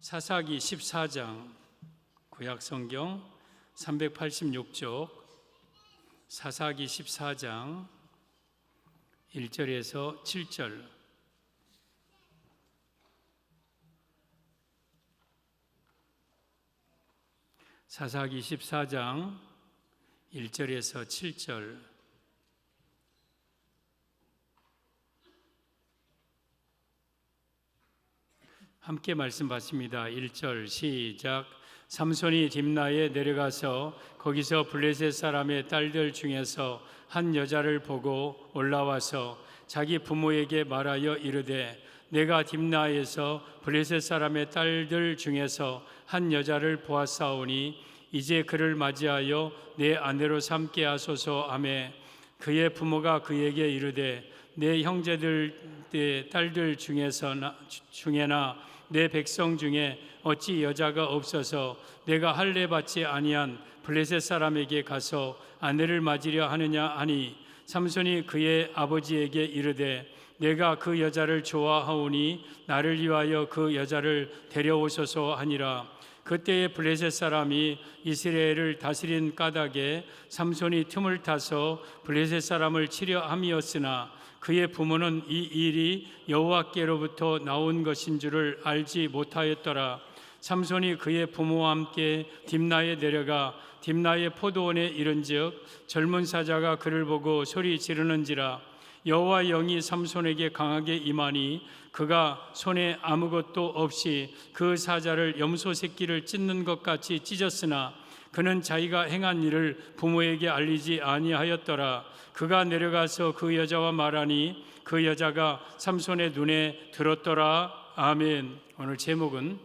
사사기 14장 구약성경 386쪽 사사기 14장 1절에서 7절 사사기 14장 1절에서 7절 함께 말씀 받습니다. 1절 시작. 삼손이 딥나에 내려가서 거기서 블레셋 사람의 딸들 중에서 한 여자를 보고 올라와서 자기 부모에게 말하여 이르되 내가 딥나에서 블레셋 사람의 딸들 중에서 한 여자를 보았사오니 이제 그를 맞이하여 내 아내로 삼게 하소서 하매 그의 부모가 그에게 이르되 내 형제들 내 딸들 중에나 내 백성 중에 어찌 여자가 없어서 내가 할례 받지 아니한 블레셋 사람에게 가서 아내를 맞으려 하느냐 하니 삼손이 그의 아버지에게 이르되 내가 그 여자를 좋아하오니 나를 위하여 그 여자를 데려오소서 하니라. 그때에 블레셋 사람이 이스라엘을 다스린 까닭에 삼손이 틈을 타서 블레셋 사람을 치려 함이었으나 그의 부모는 이 일이 여호와께로부터 나온 것인 줄을 알지 못하였더라. 삼손이 그의 부모와 함께 딥나에 내려가 딥나의 포도원에 이른즉 젊은 사자가 그를 보고 소리 지르는지라. 여호와 영이 삼손에게 강하게 임하니 그가 손에 아무것도 없이 그 사자를 염소 새끼를 찢는 것 같이 찢었으나 그는 자기가 행한 일을 부모에게 알리지 아니하였더라. 그가 내려가서 그 여자와 말하니 그 여자가 삼손의 눈에 들었더라. 아멘. 오늘 제목은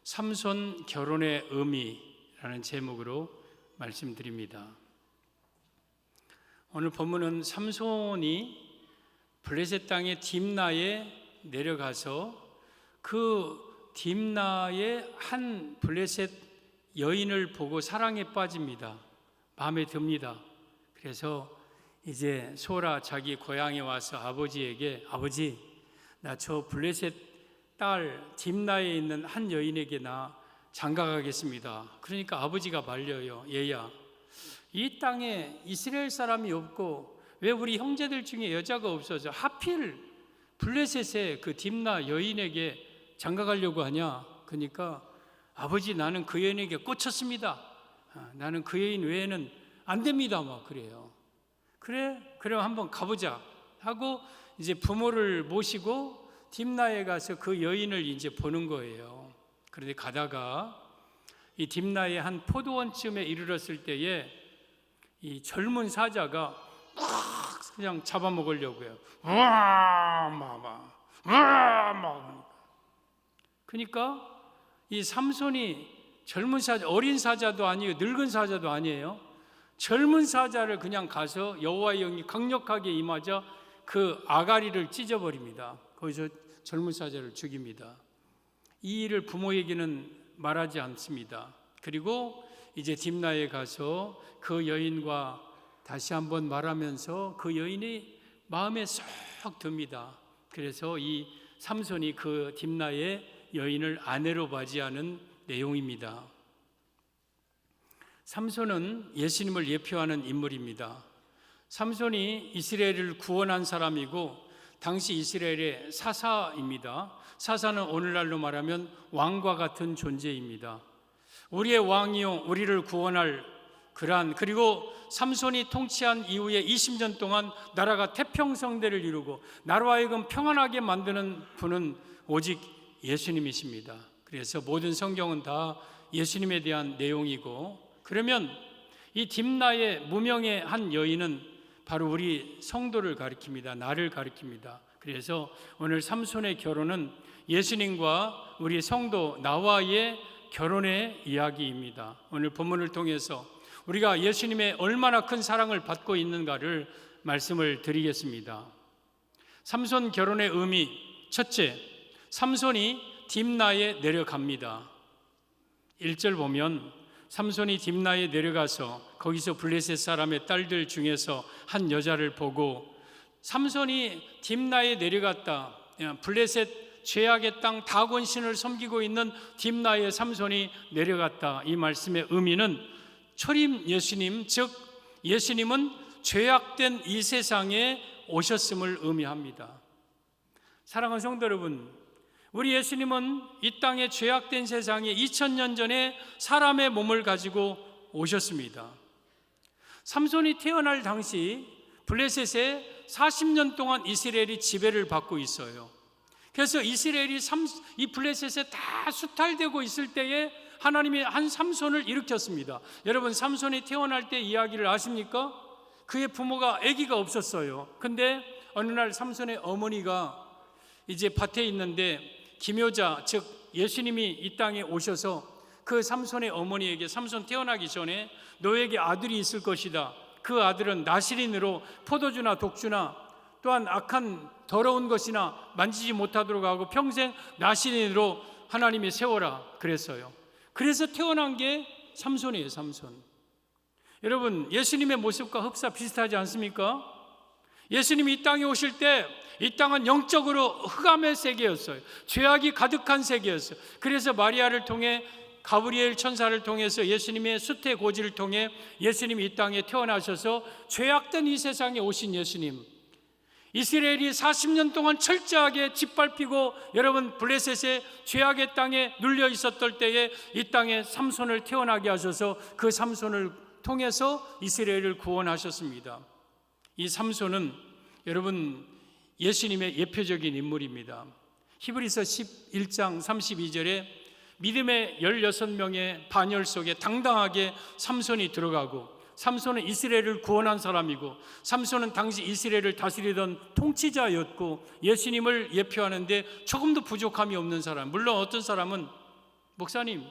삼손 결혼의 의미라는 제목으로 말씀드립니다. 오늘 본문은 삼손이 블레셋 땅의 딥나에 내려가서 그 딥나의 한 블레셋 여인을 보고 사랑에 빠집니다. 마음에 듭니다. 그래서 이제 소라 자기 고향에 와서 아버지에게 아버지 나 저 블레셋 딸 딥나에 있는 한 여인에게 나 장가가겠습니다. 그러니까 아버지가 말려요. 얘야 이 땅에 이스라엘 사람이 없고 왜 우리 형제들 중에 여자가 없어서 하필 블레셋의 그 딥나 여인에게 장가가려고 하냐. 그러니까 아버지 나는 그 여인에게 꽂혔습니다. 나는 그 여인 외에는 안 됩니다. 막 그래요. 그래 그럼 한번 가보자 하고 이제 부모를 모시고 딥나에 가서 그 여인을 이제 보는 거예요. 그런데 가다가 이 딥나의 한 포도원쯤에 이르렀을 때에 이 젊은 사자가 막 그냥 잡아먹으려고요. 그러니까 이 삼손이 젊은 사자, 어린 사자도 아니고 늙은 사자도 아니에요. 젊은 사자를 그냥 가서 여호와의 영이 강력하게 임하자 그 아가리를 찢어버립니다. 거기서 젊은 사자를 죽입니다. 이 일을 부모에게는 말하지 않습니다. 그리고 이제 딥나에 가서 그 여인과 다시 한번 말하면서 그 여인이 마음에 쏙 듭니다. 그래서 이 삼손이 그 딥나의 여인을 아내로 맞이하는 내용입니다. 삼손은 예수님을 예표하는 인물입니다. 삼손이 이스라엘을 구원한 사람이고 당시 이스라엘의 사사입니다. 사사는 오늘날로 말하면 왕과 같은 존재입니다. 우리의 왕이요 우리를 구원할 그리고 삼손이 통치한 이후에 20년 동안 나라가 태평성대를 이루고 나로 하여금 평안하게 만드는 분은 오직 예수님이십니다. 그래서 모든 성경은 다 예수님에 대한 내용이고, 그러면 이 딥나의 무명의 한 여인은 바로 우리 성도를 가리킵니다. 나를 가리킵니다. 그래서 오늘 삼손의 결혼은 예수님과 우리 성도 나와의 결혼의 이야기입니다. 오늘 본문을 통해서 우리가 예수님의 얼마나 큰 사랑을 받고 있는가를 말씀을 드리겠습니다. 삼손 결혼의 의미, 첫째, 삼손이 딥나에 내려갑니다. 1절 보면 삼손이 딥나에 내려가서 거기서 블레셋 사람의 딸들 중에서 한 여자를 보고, 삼손이 딥나에 내려갔다, 블레셋 죄악의 땅 다곤신을 섬기고 있는 딥나의 삼손이 내려갔다. 이 말씀의 의미는 초림 예수님, 즉 예수님은 죄악된 이 세상에 오셨음을 의미합니다. 사랑하는 성도 여러분, 우리 예수님은 이 땅의 죄악된 세상에 2000년 전에 사람의 몸을 가지고 오셨습니다. 삼손이 태어날 당시 블레셋에 40년 동안 이스라엘이 지배를 받고 있어요. 그래서 이스라엘이 이 블레셋에 다 수탈되고 있을 때에 하나님이 한 삼손을 일으켰습니다. 여러분, 삼손이 태어날 때 이야기를 아십니까? 그의 부모가 아기가 없었어요. 근데 어느 날 삼손의 어머니가 이제 밭에 있는데 기묘자, 즉 예수님이 이 땅에 오셔서 그 삼손의 어머니에게 삼손 태어나기 전에 너에게 아들이 있을 것이다. 그 아들은 나실인으로 포도주나 독주나 또한 악한 더러운 것이나 만지지 못하도록 하고 평생 나실인으로 하나님이 세워라 그랬어요. 그래서 태어난 게 삼손이에요. 삼손. 여러분, 예수님의 모습과 흡사 비슷하지 않습니까? 예수님이 이 땅에 오실 때 이 땅은 영적으로 흑암의 세계였어요. 죄악이 가득한 세계였어요. 그래서 마리아를 통해 가브리엘 천사를 통해서 예수님의 수태 고지를 통해 예수님이 이 땅에 태어나셔서 죄악된 이 세상에 오신 예수님, 이스라엘이 40년 동안 철저하게 짓밟히고 여러분 블레셋의 죄악의 땅에 눌려 있었던 때에 이 땅에 삼손을 태어나게 하셔서 그 삼손을 통해서 이스라엘을 구원하셨습니다. 이 삼손은 여러분 예수님의 예표적인 인물입니다. 히브리서 11장 32절에 믿음의 16명의 반열 속에 당당하게 삼손이 들어가고, 삼손은 이스라엘을 구원한 사람이고, 삼손은 당시 이스라엘을 다스리던 통치자였고, 예수님을 예표하는데 조금도 부족함이 없는 사람. 물론 어떤 사람은 목사님,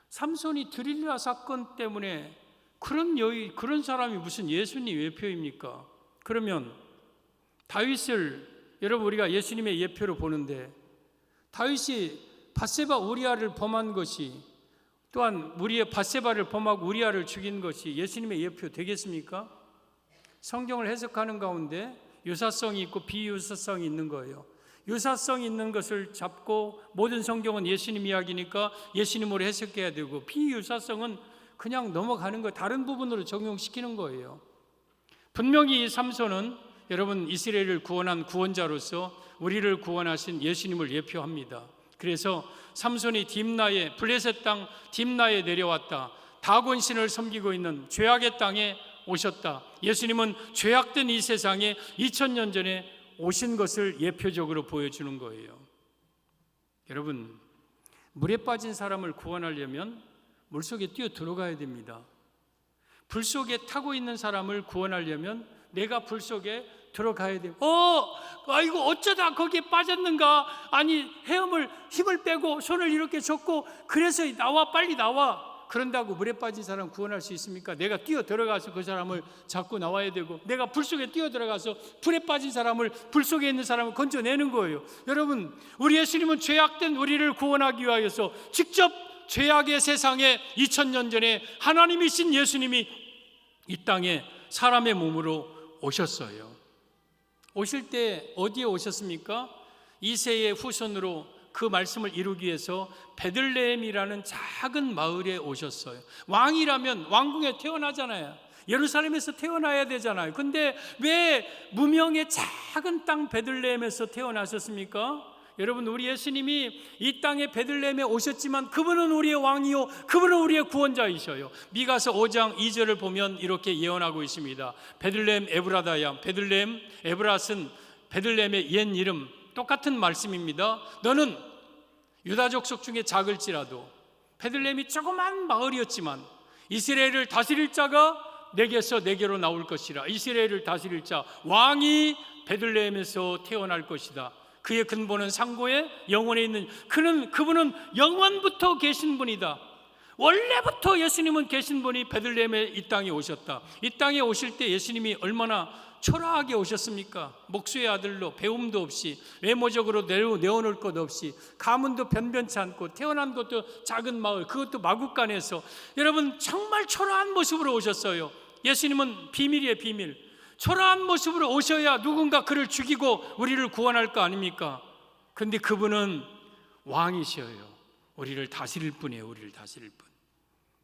삼손이 드릴라 사건 때문에 그런 사람이 무슨 예수님 예표입니까? 그러면 다윗을 여러분 우리가 예수님의 예표로 보는데, 다윗이 밧세바 우리아를 범한 것이, 또한 우리의 밧세바를 범하고 우리아를 죽인 것이 예수님의 예표 되겠습니까? 성경을 해석하는 가운데 유사성이 있고 비유사성이 있는 거예요. 유사성이 있는 것을 잡고 모든 성경은 예수님 이야기니까 예수님으로 해석해야 되고, 비유사성은 그냥 넘어가는 거예요. 다른 부분으로 적용시키는 거예요. 분명히 이 삼손은 여러분 이스라엘을 구원한 구원자로서 우리를 구원하신 예수님을 예표합니다. 그래서 삼손이 딥나에, 블레셋 땅 딥나에 내려왔다. 다곤신을 섬기고 있는 죄악의 땅에 오셨다. 예수님은 죄악된 이 세상에 2000년 전에 오신 것을 예표적으로 보여주는 거예요. 여러분, 물에 빠진 사람을 구원하려면 물속에 뛰어 들어가야 됩니다. 불 속에 타고 있는 사람을 구원하려면 내가 불 속에 들어가야 돼요. 아이고 어쩌다 거기에 빠졌는가? 아니 힘을 빼고 손을 이렇게 젓고 그래서 빨리 나와. 그런다고 물에 빠진 사람 구원할 수 있습니까? 내가 뛰어 들어가서 그 사람을 잡고 나와야 되고, 내가 불 속에 뛰어 들어가서 불에 빠진 사람을, 불 속에 있는 사람을 건져내는 거예요. 여러분, 우리 예수님은 죄악된 우리를 구원하기 위하여서 직접 죄악의 세상에 2000년 전에 하나님이신 예수님이 이 땅에 사람의 몸으로 오셨어요. 오실 때 어디에 오셨습니까? 이새의 후손으로 그 말씀을 이루기 위해서 베들레헴이라는 작은 마을에 오셨어요. 왕이라면 왕궁에 태어나잖아요. 예루살렘에서 태어나야 되잖아요. 근데 왜 무명의 작은 땅 베들레헴에서 태어나셨습니까? 여러분, 우리 예수님이 이 땅에 베들레헴에 오셨지만 그분은 우리의 왕이요, 그분은 우리의 구원자이셔요. 미가서 5장 2절을 보면 이렇게 예언하고 있습니다. 베들레헴 에브라다야, 베들레헴 에브라스는 베들레헴의 옛 이름, 똑같은 말씀입니다. 너는 유다 족속 중에 작을지라도, 베들레헴이 조그만 마을이었지만 이스라엘을 다스릴 자가 내게서 내게로 나올 것이라. 이스라엘을 다스릴 자, 왕이 베들레헴에서 태어날 것이다. 그의 근본은 상고에 영원에 있는 그분은 영원부터 계신 분이다. 원래부터 예수님은 계신 분이 베들레헴에 이 땅에 오셨다. 이 땅에 오실 때 예수님이 얼마나 초라하게 오셨습니까? 목수의 아들로 배움도 없이, 외모적으로 내어놓을 것 없이, 가문도 변변치 않고, 태어난 것도 작은 마을, 그것도 마국간에서, 여러분 정말 초라한 모습으로 오셨어요. 예수님은 비밀이에요, 비밀. 초라한 모습으로 오셔야 누군가 그를 죽이고 우리를 구원할 거 아닙니까? 근데 그분은 왕이셔요. 우리를 다스릴 분이에요. 우리를 다스릴 분.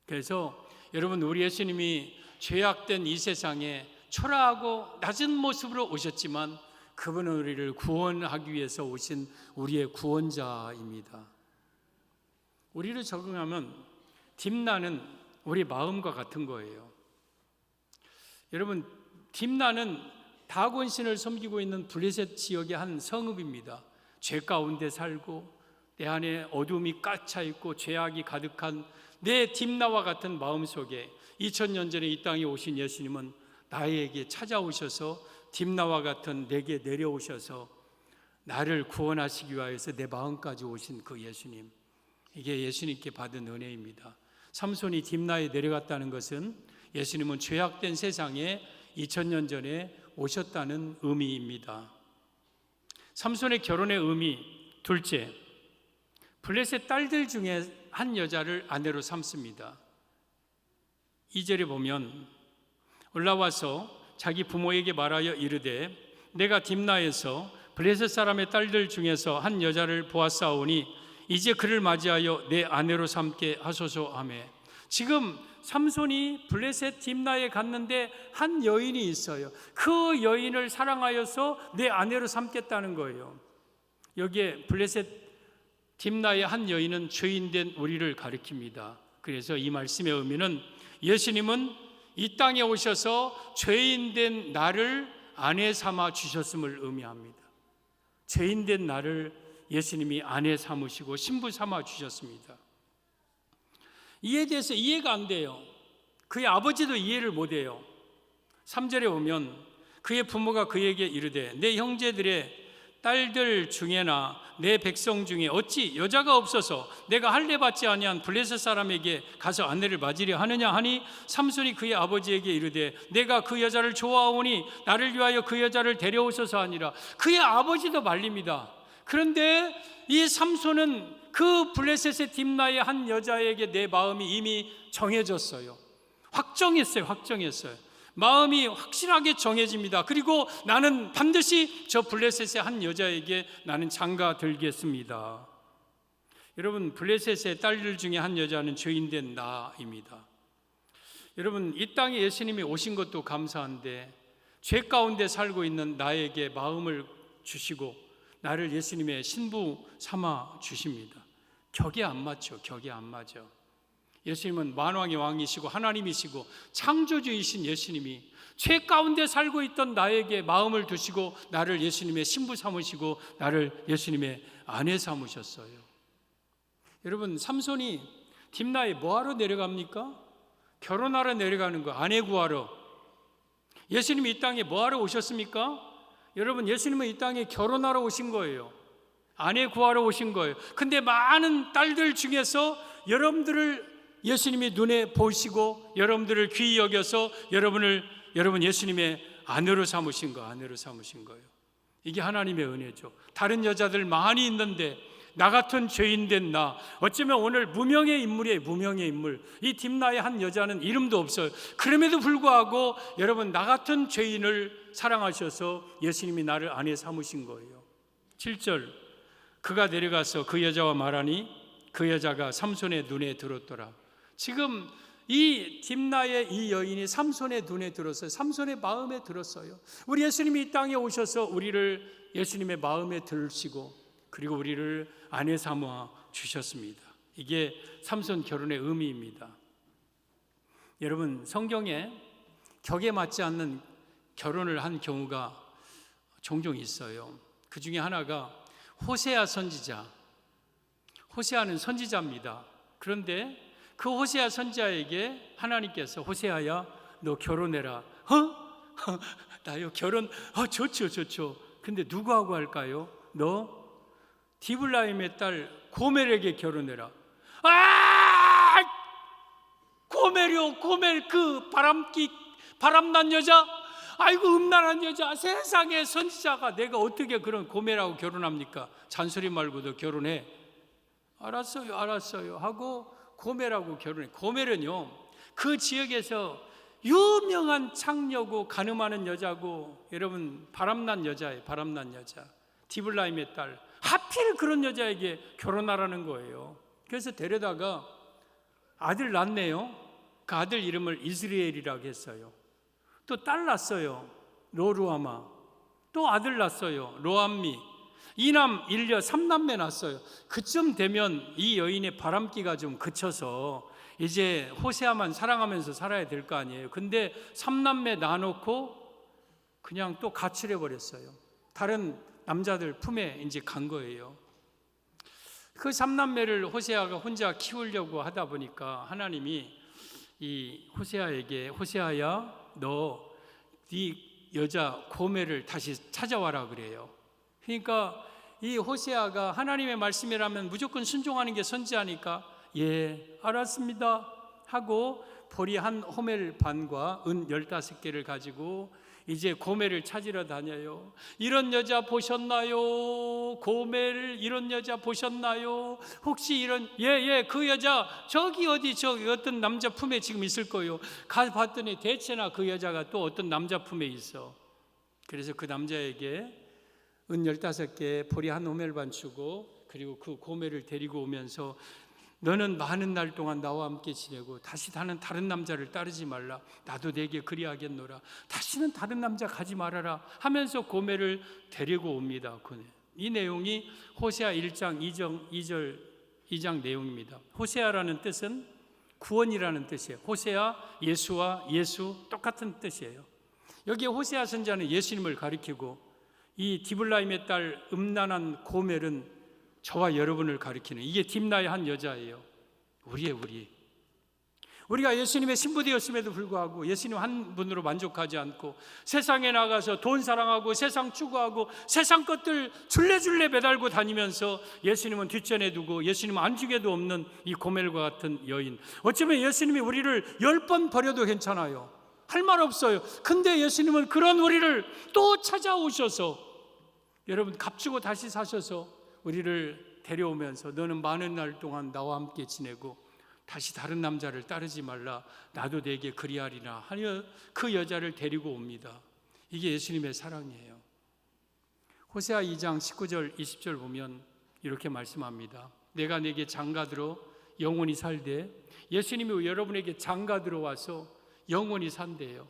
그래서 여러분, 우리 예수님이 죄악된 이 세상에 초라하고 낮은 모습으로 오셨지만 그분은 우리를 구원하기 위해서 오신 우리의 구원자입니다. 우리를 적응하면 딥나는 우리 마음과 같은 거예요. 여러분, 딥나는 다곤신을 섬기고 있는 블레셋 지역의 한 성읍입니다. 죄 가운데 살고 내 안에 어둠이 꽉차 있고 죄악이 가득한 내 딥나와 같은 마음속에 2000년 전에 이 땅에 오신 예수님은 나에게 찾아오셔서 딥나와 같은 내게 내려오셔서 나를 구원하시기 위해서 내 마음까지 오신 그 예수님, 이게 예수님께 받은 은혜입니다. 삼손이 딥나에 내려갔다는 것은 예수님은 죄악된 세상에 2000년 전에 오셨다는 의미입니다. 삼손의 결혼의 의미, 둘째, 블레셋 딸들 중에 한 여자를 아내로 삼습니다. 2절에 보면 올라와서 자기 부모에게 말하여 이르되 내가 딥나에서 블레셋 사람의 딸들 중에서 한 여자를 보았사오니 이제 그를 맞이하여 내 아내로 삼게 하소서 하매. 지금 삼손이 블레셋 딥나에 갔는데 한 여인이 있어요. 그 여인을 사랑하여서 내 아내로 삼겠다는 거예요. 여기에 블레셋 딥나의 한 여인은 죄인된 우리를 가리킵니다. 그래서 이 말씀의 의미는 예수님은 이 땅에 오셔서 죄인된 나를 아내 삼아 주셨음을 의미합니다. 죄인된 나를 예수님이 아내 삼으시고 신부 삼아 주셨습니다. 이에 대해서 이해가 안 돼요. 그의 아버지도 이해를 못 해요. 3절에 보면 그의 부모가 그에게 이르되 내 형제들의 딸들 중에나 내 백성 중에 어찌 여자가 없어서 내가 할례 받지 아니한 블레셋 사람에게 가서 아내를 맞으려 하느냐 하니 삼손이 그의 아버지에게 이르되 내가 그 여자를 좋아하오니 나를 위하여 그 여자를 데려오소서 하니라. 그의 아버지도 말립니다. 그런데 이 삼손은 그 블레셋의 딥나의 한 여자에게 내 마음이 이미 정해졌어요. 확정했어요. 마음이 확실하게 정해집니다. 그리고 나는 반드시 저 블레셋의 한 여자에게 나는 장가 들겠습니다. 여러분, 블레셋의 딸들 중에 한 여자는 죄인된 나입니다. 여러분, 이 땅에 예수님이 오신 것도 감사한데 죄 가운데 살고 있는 나에게 마음을 주시고 나를 예수님의 신부 삼아 주십니다. 격에 안 맞죠. 예수님은 만왕의 왕이시고 하나님이시고 창조주이신 예수님이 죄 가운데 살고 있던 나에게 마음을 두시고 나를 예수님의 신부 삼으시고 나를 예수님의 아내 삼으셨어요. 여러분, 삼손이 딥나에 뭐하러 내려갑니까? 결혼하러 내려가는 거, 아내 구하러. 예수님이 이 땅에 뭐하러 오셨습니까? 여러분, 예수님은 이 땅에 결혼하러 오신 거예요. 아내 구하러 오신 거예요. 근데 많은 딸들 중에서 여러분들을 예수님이 눈에 보시고 여러분들을 귀히 여겨서 여러분 예수님의 아내로 삼으신 거예요. 이게 하나님의 은혜죠. 다른 여자들 많이 있는데 나 같은 죄인된 나, 어쩌면 오늘 무명의 인물이에요. 무명의 인물. 이 딥나의 한 여자는 이름도 없어요. 그럼에도 불구하고 여러분, 나 같은 죄인을 사랑하셔서 예수님이 나를 아내 삼으신 거예요. 7절, 그가 내려가서 그 여자와 말하니 그 여자가 삼손의 눈에 들었더라. 지금 이 딥나의 이 여인이 삼손의 눈에 들었어요. 삼손의 마음에 들었어요. 우리 예수님이 이 땅에 오셔서 우리를 예수님의 마음에 들으시고 그리고 우리를 아내 삼아 주셨습니다. 이게 삼손 결혼의 의미입니다. 여러분, 성경에 격에 맞지 않는 결혼을 한 경우가 종종 있어요. 그 중에 하나가 호세아 선지자. 호세아는 선지자입니다. 그런데 그 호세아 선지자에게 하나님께서 호세아야, 너 결혼해라. 나요 결혼? 좋죠. 근데 누구하고 할까요? 너 디블라임의 딸 고멜에게 결혼해라. 고멜 그 바람난 여자, 아이고 음란한 여자, 세상에 선지자가 내가 어떻게 그런 고멜하고 결혼합니까? 잔소리 말고도 결혼해. 알았어요 하고 고멜하고 결혼해. 고멜은요, 그 지역에서 유명한 창녀고 가늠하는 여자고, 여러분 바람난 여자예요. 바람난 여자. 디블라임의 딸. 하필 그런 여자에게 결혼하라는 거예요. 그래서 데려다가 아들 낳네요. 그 아들 이름을 이스라엘이라고 했어요. 또 딸 낳았어요. 로루아마. 또 아들 낳았어요. 로암미. 이남 일녀 3남매 낳았어요. 그쯤 되면 이 여인의 바람기가 좀 그쳐서 이제 호세아만 사랑하면서 살아야 될 거 아니에요. 근데 3남매 낳아놓고 그냥 또 가출해 버렸어요. 다른 남자들 품에 이제 간 거예요. 그 3남매를 호세아가 혼자 키우려고 하다 보니까 하나님이 이 호세아에게, 호세아야, 너 네 여자 고멜을 다시 찾아와라 그래요. 그러니까 이 호세아가 하나님의 말씀이라면 무조건 순종하는 게 선지하니까 예, 알았습니다 하고 보리 한 호멜 반과 은 15개를 가지고 이제 고멜을 찾으러 다녀요. 이런 여자 보셨나요? 고멜 이런 여자 보셨나요? 혹시 이런 그 여자 저기 어떤 남자 품에 지금 있을 거예요. 가서 봤더니 대체나 그 여자가 또 어떤 남자 품에 있어. 그래서 그 남자에게 은 15개 보리 한 호멜 반 주고 그리고 그 고멜을 데리고 오면서 너는 많은 날 동안 나와 함께 지내고 다시 나는 다른 남자를 따르지 말라. 나도 내게 그리하겠노라. 다시는 다른 남자 가지 말아라 하면서 고멜을 데리고 옵니다. 이 내용이 호세아 1장 2장 내용입니다. 호세아라는 뜻은 구원이라는 뜻이에요. 호세아, 예수와 예수 똑같은 뜻이에요. 여기에 호세아 선지자는 예수님을 가리키고 이 디블라임의 딸 음란한 고멜은 저와 여러분을 가리키는, 이게 딥나의 한 여자예요. 우리가 예수님의 신부되었음에도 불구하고 예수님 한 분으로 만족하지 않고 세상에 나가서 돈 사랑하고 세상 추구하고 세상 것들 줄레줄레 매달고 다니면서 예수님은 뒷전에 두고 예수님은 안중에도 없는 이 고멜과 같은 여인. 어쩌면 예수님이 우리를 10번 버려도 괜찮아요. 할 말 없어요. 근데 예수님은 그런 우리를 또 찾아오셔서 여러분 값주고 다시 사셔서 우리를 데려오면서 너는 많은 날 동안 나와 함께 지내고 다시 다른 남자를 따르지 말라. 나도 내게 그리하리라 하여 그 여자를 데리고 옵니다. 이게 예수님의 사랑이에요. 호세아 2장 19절 20절 보면 이렇게 말씀합니다. 내가 내게 장가들어 영원히 살되, 예수님이 여러분에게 장가들어 와서 영원히 산대요.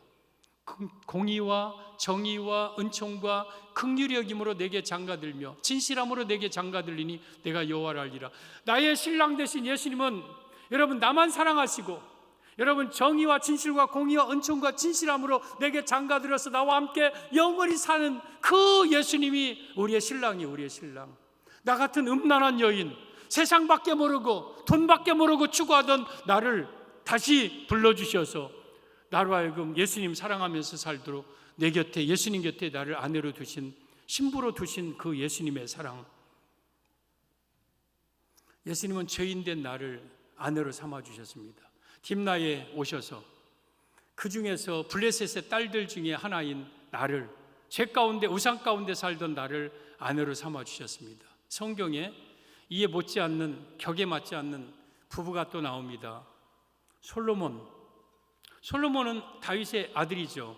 공의와 정의와 은총과 긍휼히 여김으로 내게 장가들며 진실함으로 내게 장가들리니 내가 여호와를 알리라. 나의 신랑 되신 예수님은 여러분 나만 사랑하시고 여러분 정의와 진실과 공의와 은총과 진실함으로 내게 장가들어서 나와 함께 영원히 사는 그 예수님이 우리의 신랑이에요. 우리의 신랑. 나 같은 음란한 여인, 세상밖에 모르고 돈밖에 모르고 추구하던 나를 다시 불러주셔서 나로 하여금 예수님 사랑하면서 살도록 내 곁에, 예수님 곁에 나를 아내로 두신, 신부로 두신 그 예수님의 사랑. 예수님은 죄인된 나를 아내로 삼아주셨습니다. 딥나에 오셔서 그 중에서 블레셋의 딸들 중에 하나인 나를, 죄 가운데 우상 가운데 살던 나를 아내로 삼아주셨습니다. 성경에 이에 못지않는, 격에 맞지 않는 부부가 또 나옵니다. 솔로몬은 다윗의 아들이죠.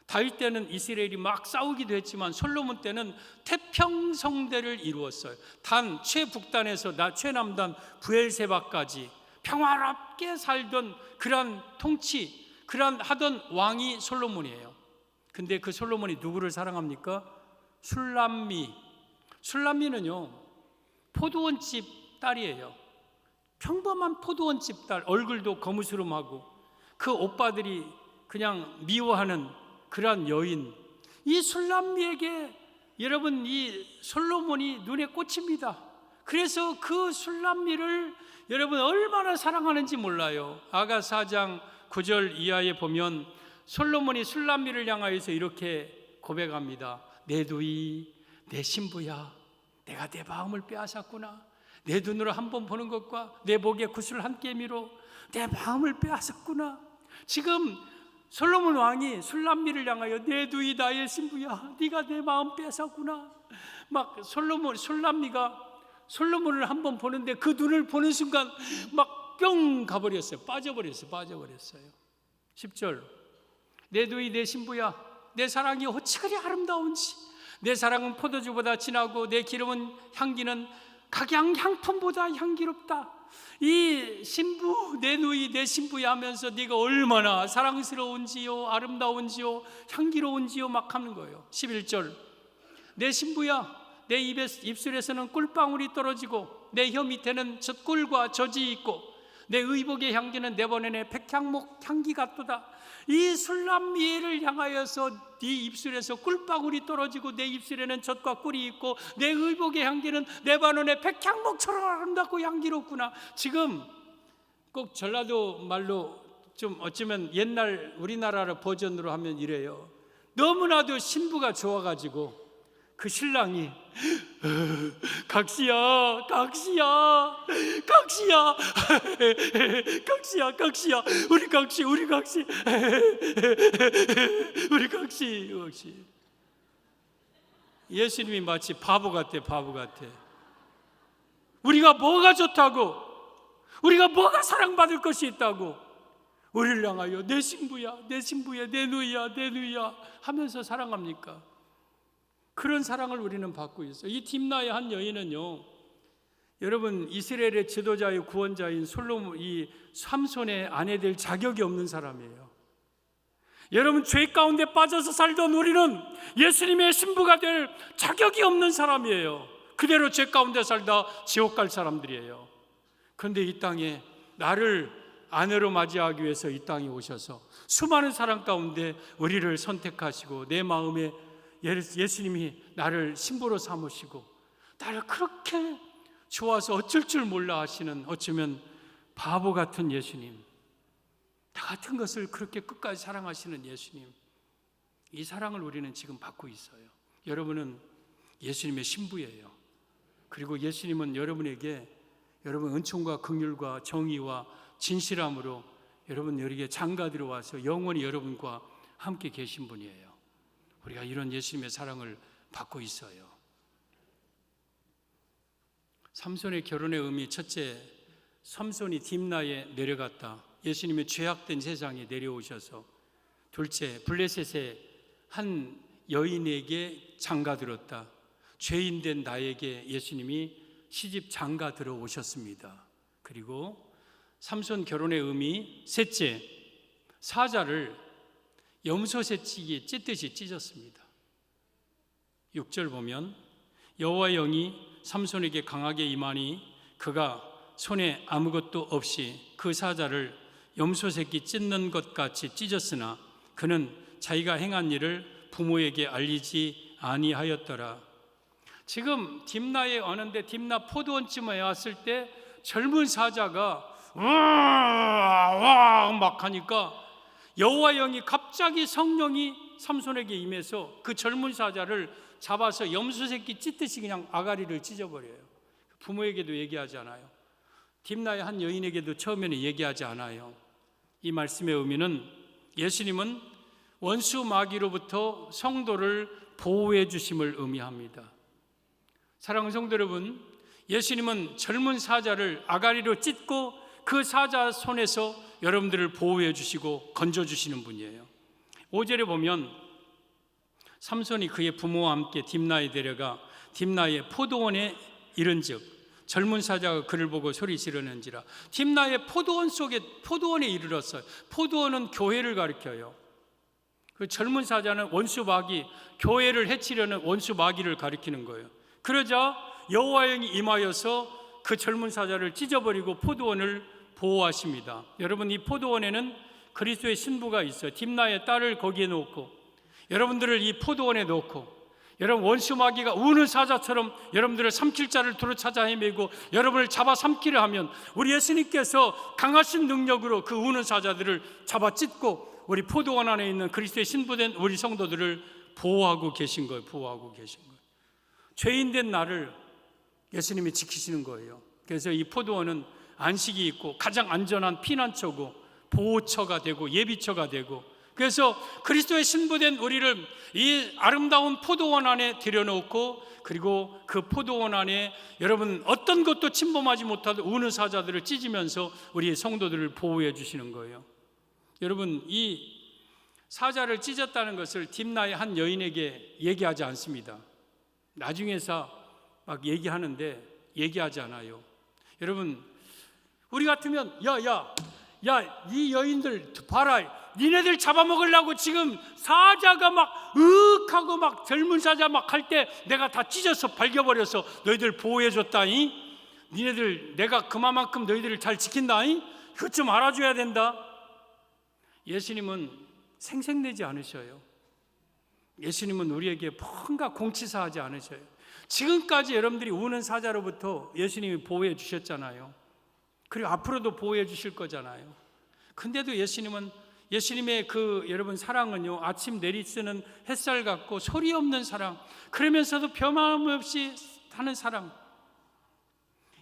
다윗 때는 이스라엘이 막 싸우기도 했지만 솔로몬 때는 태평성대를 이루었어요. 단 최북단에서 최남단 브엘세바까지 평화롭게 살던 그런 통치, 그런 하던 왕이 솔로몬이에요. 근데 그 솔로몬이 누구를 사랑합니까? 술람미는요 포도원집 딸이에요. 평범한 포도원집 딸, 얼굴도 거무스름하고 그 오빠들이 그냥 미워하는 그러한 여인, 이 술람미에게 여러분 이 솔로몬이 눈에 꽂힙니다. 그래서 그 술람미를 여러분 얼마나 사랑하는지 몰라요. 아가 4장 9절 이하에 보면 솔로몬이 술람미를 향하여서 이렇게 고백합니다. 내 누이, 내 신부야, 내가 내 마음을 빼앗았구나. 내 눈으로 한 번 보는 것과 내 목에 구슬 한 깨미로 내 마음을 빼앗았구나. 지금 솔로몬 왕이 술람미를 향하여 내 누이 나의 신부야, 네가 내 마음 뺏었구나. 막 술람미가 솔로몬을 한번 보는데 그 눈을 보는 순간 막 뿅 가버렸어요. 빠져버렸어요. 10절 내 누이 내 신부야, 내 사랑이 어찌 그리 아름다운지, 내 사랑은 포도주보다 진하고 내 기름은 향기는 각양 향품보다 향기롭다. 이 신부, 내 누이, 내 신부야 하면서 네가 얼마나 사랑스러운지요, 아름다운지요, 향기로운지요 막 하는 거예요. 11절, 내 신부야, 내 입술에서는 꿀방울이 떨어지고 내 혀 밑에는 젖꿀과 젖이 있고 내 의복의 향기는 내 번연의 백향목 향기 같도다. 이 술람미를 향하여서 네 입술에서 꿀방울이 떨어지고 내 입술에는 젖과 꿀이 있고 내 의복의 향기는 내 번연의 백향목처럼 아름답고 향기롭구나. 지금 꼭 전라도 말로 좀 어쩌면 옛날 우리나라 버전으로 하면 이래요. 너무나도 신부가 좋아가지고 그 신랑이 각시야, 각시야, 각시야, 각시야, 각시야, 우리 각시, 우리 각시, 우리 각시, 각시. 예수님이 마치 바보 같아, 바보 같아. 우리가 뭐가 좋다고, 우리가 뭐가 사랑받을 것이 있다고 우리를 향하여 내 신부야, 내 신부야, 내 누이야, 내 누이야 하면서 사랑합니까? 그런 사랑을 우리는 받고 있어요. 이 딥나의 한 여인은요, 여러분 이스라엘의 지도자의 구원자인 이 삼손의 아내 될 자격이 없는 사람이에요. 여러분 죄 가운데 빠져서 살던 우리는 예수님의 신부가 될 자격이 없는 사람이에요. 그대로 죄 가운데 살다 지옥 갈 사람들이에요. 그런데 이 땅에 나를 아내로 맞이하기 위해서 이 땅에 오셔서 수많은 사람 가운데 우리를 선택하시고 내 마음에 예수님이 나를 신부로 삼으시고 나를 그렇게 좋아서 어쩔 줄 몰라 하시는, 어쩌면 바보 같은 예수님, 나 같은 것을 그렇게 끝까지 사랑하시는 예수님, 이 사랑을 우리는 지금 받고 있어요. 여러분은 예수님의 신부예요. 그리고 예수님은 여러분에게 여러분 은총과 긍휼과 정의와 진실함으로 여러분 여기에 장가 들어와서 영원히 여러분과 함께 계신 분이에요. 우리가 이런 예수님의 사랑을 받고 있어요. 삼손의 결혼의 의미, 첫째, 삼손이 딥나에 내려갔다. 예수님의 죄악된 세상에 내려오셔서. 둘째, 블레셋의 한 여인에게 장가 들었다. 죄인된 나에게 예수님이 시집 장가 들어오셨습니다. 그리고 삼손 결혼의 의미, 셋째, 사자를 염소새치기 찢듯이 찢었습니다. 6절 보면 여호와의 영이 삼손에게 강하게 임하니 그가 손에 아무것도 없이 그 사자를 염소새끼 찢는 것 같이 찢었으나 그는 자기가 행한 일을 부모에게 알리지 아니하였더라. 지금 딥나에 오는데 딥나 포도원쯤에 왔을 때 젊은 사자가 와와 막 하니까 여호와 영이 갑자기 성령이 삼손에게 임해서 그 젊은 사자를 잡아서 염소새끼 찢듯이 그냥 아가리를 찢어버려요. 부모에게도 얘기하지 않아요. 딥나의 한 여인에게도 처음에는 얘기하지 않아요. 이 말씀의 의미는 예수님은 원수 마귀로부터 성도를 보호해 주심을 의미합니다. 사랑하는 성도 여러분, 예수님은 젊은 사자를 아가리로 찢고 그 사자 손에서 여러분들을 보호해 주시고 건져 주시는 분이에요. 5절에 보면 삼손이 그의 부모와 함께 딥나에 데려가 딥나의 포도원에 이른즉 젊은 사자가 그를 보고 소리 지르는지라. 딥나의 포도원 속에 포도원에 이르렀어요. 포도원은 교회를 가리켜요. 그 젊은 사자는 원수 마귀, 교회를 해치려는 원수 마귀를 가리키는 거예요. 그러자 여호와의 영이 임하여서 그 젊은 사자를 찢어버리고 포도원을 보호하십니다. 여러분, 이 포도원에는 그리스도의 신부가 있어요. 딥나의 딸을 거기에 놓고 여러분들을 이 포도원에 놓고 여러분 원수 마귀가 우는 사자처럼 여러분들을 삼킬 자를 두루 찾아 헤매고 여러분을 잡아 삼키려 하면 우리 예수님께서 강하신 능력으로 그 우는 사자들을 잡아 찢고 우리 포도원 안에 있는 그리스도의 신부된 우리 성도들을 보호하고 계신 거예요. 보호하고 계신 거예요. 죄인된 나를 예수님이 지키시는 거예요. 그래서 이 포도원은 안식이 있고 가장 안전한 피난처고 보호처가 되고 예비처가 되고, 그래서 그리스도의 신부된 우리를 이 아름다운 포도원 안에 들여놓고, 그리고 그 포도원 안에 여러분 어떤 것도 침범하지 못하는 우는 사자들을 찢으면서 우리 성도들을 보호해 주시는 거예요. 여러분, 이 사자를 찢었다는 것을 딥나의 한 여인에게 얘기하지 않습니다. 나중에서 막 얘기하는데 얘기하지 않아요. 여러분, 우리 같으면 이 여인들 봐라, 니네들 잡아먹으려고 지금 사자가 막 으윽하고 막 젊은 사자 막 할 때 내가 다 찢어서 발겨버려서 너희들 보호해줬다니, 니네들 내가 그만큼 너희들을 잘 지킨다니, 그것 좀 알아줘야 된다. 예수님은 생색내지 않으셔요. 예수님은 우리에게 뭔가 공치사하지 않으셔요. 지금까지 여러분들이 우는 사자로부터 예수님이 보호해 주셨잖아요. 그리고 앞으로도 보호해 주실 거잖아요. 근데도 예수님의 그 여러분 사랑은요, 아침 내리쓰는 햇살 같고 소리 없는 사랑, 그러면서도 변함없이 하는 사랑.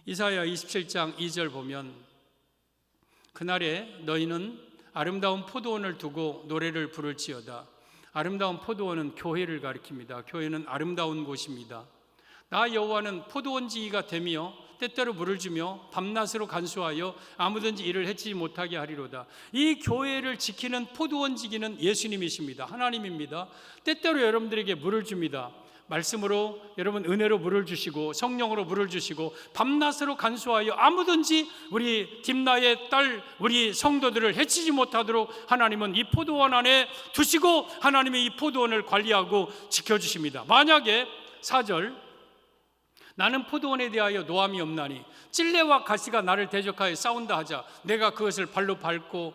이사야 27장 2절 보면, 그날에 너희는 아름다운 포도원을 두고 노래를 부를지어다. 아름다운 포도원은 교회를 가리킵니다. 교회는 아름다운 곳입니다. 나 여호와는 포도원지기가 되며 때때로 물을 주며 밤낮으로 간수하여 아무든지 이를 해치지 못하게 하리로다. 이 교회를 지키는 포도원지기는 예수님이십니다. 하나님입니다. 때때로 여러분들에게 물을 줍니다. 말씀으로 여러분 은혜로 물을 주시고 성령으로 물을 주시고 밤낮으로 간수하여 아무든지 우리 딥나의 딸 우리 성도들을 해치지 못하도록 하나님은 이 포도원 안에 두시고 하나님이 이 포도원을 관리하고 지켜주십니다. 만약에 4절, 나는 포도원에 대하여 노함이 없나니 찔레와 가시가 나를 대적하여 싸운다 하자 내가 그것을 발로 밟고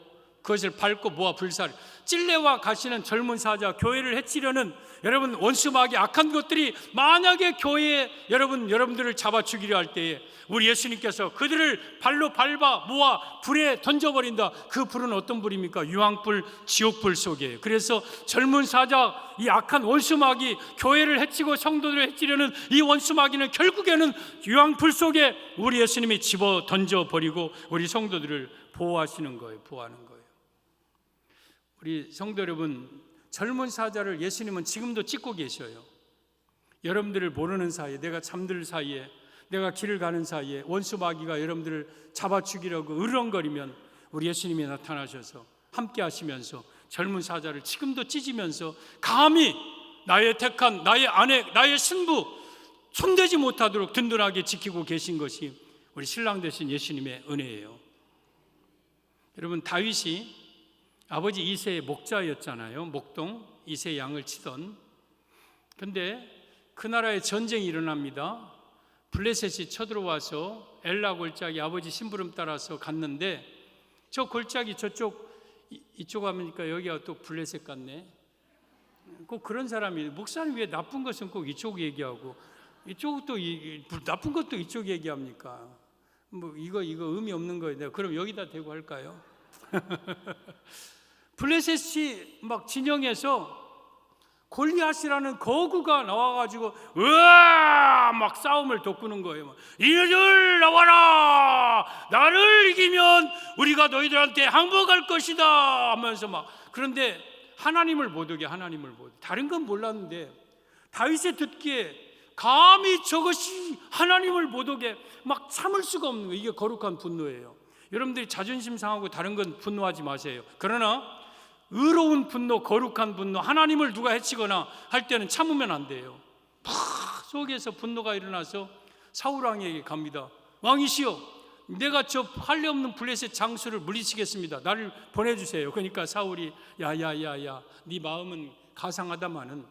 모아 불사르. 찔레와 가시는 젊은 사자, 교회를 해치려는 여러분 원수마귀 악한 것들이 만약에 교회에 여러분들을 잡아 죽이려 할 때에 우리 예수님께서 그들을 발로 밟아 모아 불에 던져버린다. 그 불은 어떤 불입니까? 유황불, 지옥불 속이에요. 그래서 젊은 사자, 이 악한 원수마귀, 교회를 해치고 성도들을 해치려는 이 원수마귀는 결국에는 유황불 속에 우리 예수님이 집어 던져버리고 우리 성도들을 보호하시는 거예요. 보호하는 거예요. 우리 성도 여러분, 젊은 사자를 예수님은 지금도 찍고 계셔요. 여러분들을 모르는 사이에, 내가 잠들 사이에, 내가 길을 가는 사이에 원수 마귀가 여러분들을 잡아 죽이려고 으르렁거리면 우리 예수님이 나타나셔서 함께 하시면서 젊은 사자를 지금도 찢으면서 감히 나의 택한 나의 아내, 나의 신부 손대지 못하도록 든든하게 지키고 계신 것이 우리 신랑 되신 예수님의 은혜예요. 여러분, 다윗이 아버지 이새의 목자였잖아요. 목동 이새 양을 치던. 근데 그 나라에 전쟁이 일어납니다. 블레셋이 쳐들어와서 엘라 골짜기 아버지 심부름 따라서 갔는데 저 골짜기 이쪽 하니까 여기가 또 블레셋 같네. 꼭 그런 사람이, 목사님 왜 나쁜 것은 꼭 이쪽 얘기하고 이쪽도 나쁜 것도 이쪽 얘기합니까? 뭐 이거 의미 없는 거예요. 그럼 여기다 대고 할까요? 블레셋이 막 진영에서 골리앗이라는 거구가 나와가지고 으아 막 싸움을 돋구는 거예요. 이들 나와라, 나를 이기면 우리가 너희들한테 항복할 것이다 하면서 막. 그런데 하나님을 못 오게, 다른 건 몰랐는데 다윗이 듣기에 감히 저것이 하나님을 못 오게 막 참을 수가 없는 거예요. 이게 거룩한 분노예요. 여러분들이 자존심 상하고 다른 건 분노하지 마세요. 그러나 의로운 분노, 거룩한 분노, 하나님을 누가 해치거나 할 때는 참으면 안 돼요. 팍 속에서 분노가 일어나서 사울 왕에게 갑니다. 왕이시여, 내가 저 할례 없는 블레셋 장수를 물리치겠습니다. 나를 보내주세요. 그러니까 사울이 야야야야, 네 마음은 가상하다마는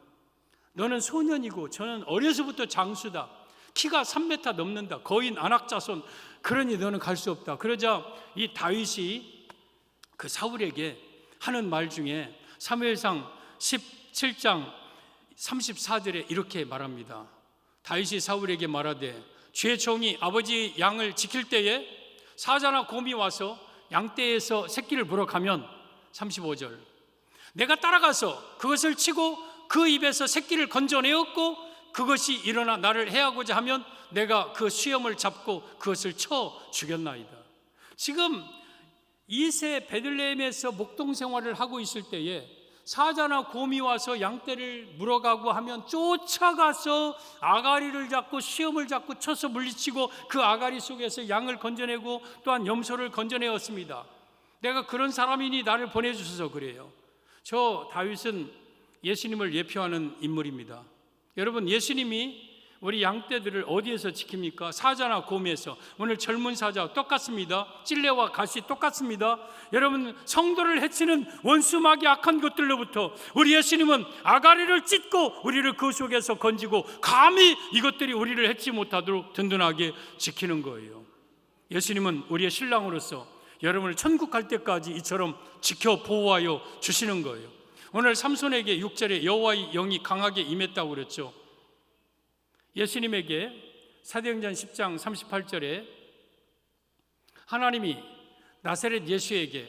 너는 소년이고 저는 어려서부터 장수다. 키가 3m 넘는다. 거인 안악자손. 그러니 너는 갈 수 없다. 그러자 이 다윗이 그 사울에게 하는 말 중에 사무엘상 17장 34절에 이렇게 말합니다. 다윗이 사울에게 말하되 주의 종이 아버지 양을 지킬 때에 사자나 곰이 와서 양떼에서 새끼를 물어가면 35절 내가 따라가서 그것을 치고 그 입에서 새끼를 건져내었고 그것이 일어나 나를 해하고자 하면 내가 그 수염을 잡고 그것을 쳐 죽였나이다. 지금 이세 베들레헴에서 목동 생활을 하고 있을 때에 사자나 곰이 와서 양떼를 물어가고 하면 쫓아가서 아가리를 잡고 수염을 잡고 쳐서 물리치고 그 아가리 속에서 양을 건져내고 또한 염소를 건져내었습니다. 내가 그런 사람이니 나를 보내주셔서 그래요. 저 다윗은 예수님을 예표하는 인물입니다. 여러분, 예수님이 우리 양떼들을 어디에서 지킵니까? 사자나 곰에서. 오늘 젊은 사자 똑같습니다. 찔레와 가시 똑같습니다. 여러분, 성도를 해치는 원수마귀 악한 것들로부터 우리 예수님은 아가리를 찢고 우리를 그 속에서 건지고 감히 이것들이 우리를 해치 못하도록 든든하게 지키는 거예요. 예수님은 우리의 신랑으로서 여러분을 천국 갈 때까지 이처럼 지켜 보호하여 주시는 거예요. 오늘 삼손에게 6절에 여호와의 영이 강하게 임했다고 그랬죠. 예수님에게 사도행전 10장 38절에 하나님이 나사렛 예수에게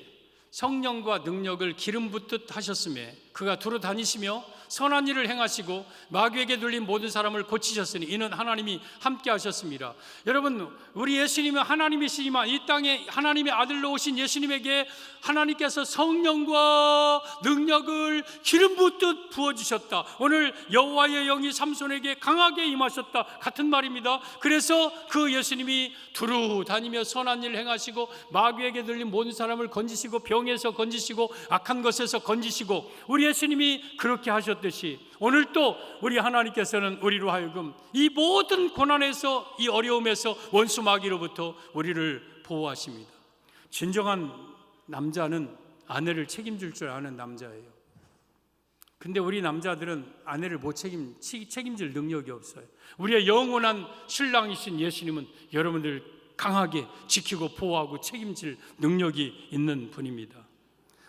성령과 능력을 기름 붓듯 하셨음에 그가 두루 다니시며 선한 일을 행하시고 마귀에게 눌린 모든 사람을 고치셨으니 이는 하나님이 함께 하셨습니다. 여러분, 우리 예수님은 하나님이시지만 이 땅에 하나님의 아들로 오신 예수님에게 하나님께서 성령과 능력을 기름 붓듯 부어주셨다. 오늘 여호와의 영이 삼손에게 강하게 임하셨다 같은 말입니다. 그래서 그 예수님이 두루 다니며 선한 일을 행하시고 마귀에게 눌린 모든 사람을 건지시고 병에서 건지시고 악한 것에서 건지시고 우리 예수님이 그렇게 하셨듯이 오늘 또 우리 하나님께서는 우리로 하여금 이 모든 고난에서 이 어려움에서 원수 마귀로부터 우리를 보호하십니다. 진정한 남자는 아내를 책임질 줄 아는 남자예요. 근데 우리 남자들은 아내를 못 책임질 능력이 없어요. 우리의 영원한 신랑이신 예수님은 여러분들 강하게 지키고 보호하고 책임질 능력이 있는 분입니다.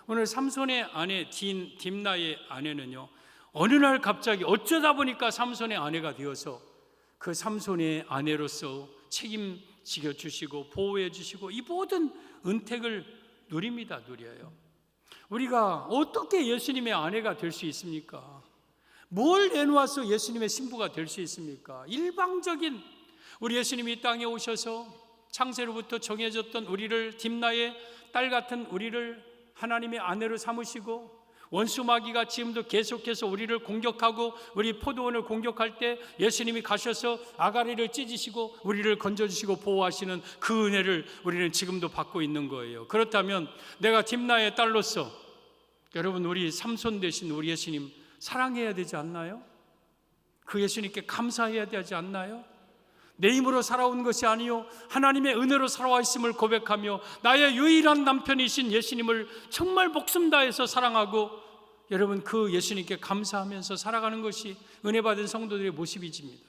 오늘 삼손의 아내 딥나의 아내는요, 어느 날 갑자기 어쩌다 보니까 삼손의 아내가 되어서 그 삼손의 아내로서 책임지겨 주시고 보호해 주시고 이 모든 은택을 누려요. 우리가 어떻게 예수님의 아내가 될 수 있습니까? 뭘 내놓아서 예수님의 신부가 될 수 있습니까? 일방적인 우리 예수님이 이 땅에 오셔서 창세로부터 정해졌던 우리를 딥나의 딸 같은 우리를 하나님의 아내로 삼으시고 원수 마귀가 지금도 계속해서 우리를 공격하고 우리 포도원을 공격할 때 예수님이 가셔서 아가리를 찢으시고 우리를 건져주시고 보호하시는 그 은혜를 우리는 지금도 받고 있는 거예요. 그렇다면 내가 딥나의 딸로서 여러분, 우리 삼손 되신 우리 예수님 사랑해야 되지 않나요? 그 예수님께 감사해야 되지 않나요? 내 힘으로 살아온 것이 아니요 하나님의 은혜로 살아와 있음을 고백하며 나의 유일한 남편이신 예수님을 정말 목숨 다해서 사랑하고 여러분, 그 예수님께 감사하면서 살아가는 것이 은혜 받은 성도들의 모습이집니다.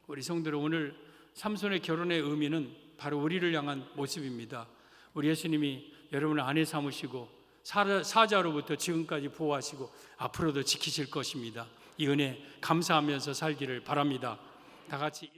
우리 성도들, 오늘 삼손의 결혼의 의미는 바로 우리를 향한 모습입니다. 우리 예수님이 여러분을 아내 삼으시고 사자로부터 지금까지 보호하시고 앞으로도 지키실 것입니다. 이 은혜 감사하면서 살기를 바랍니다. 다 같이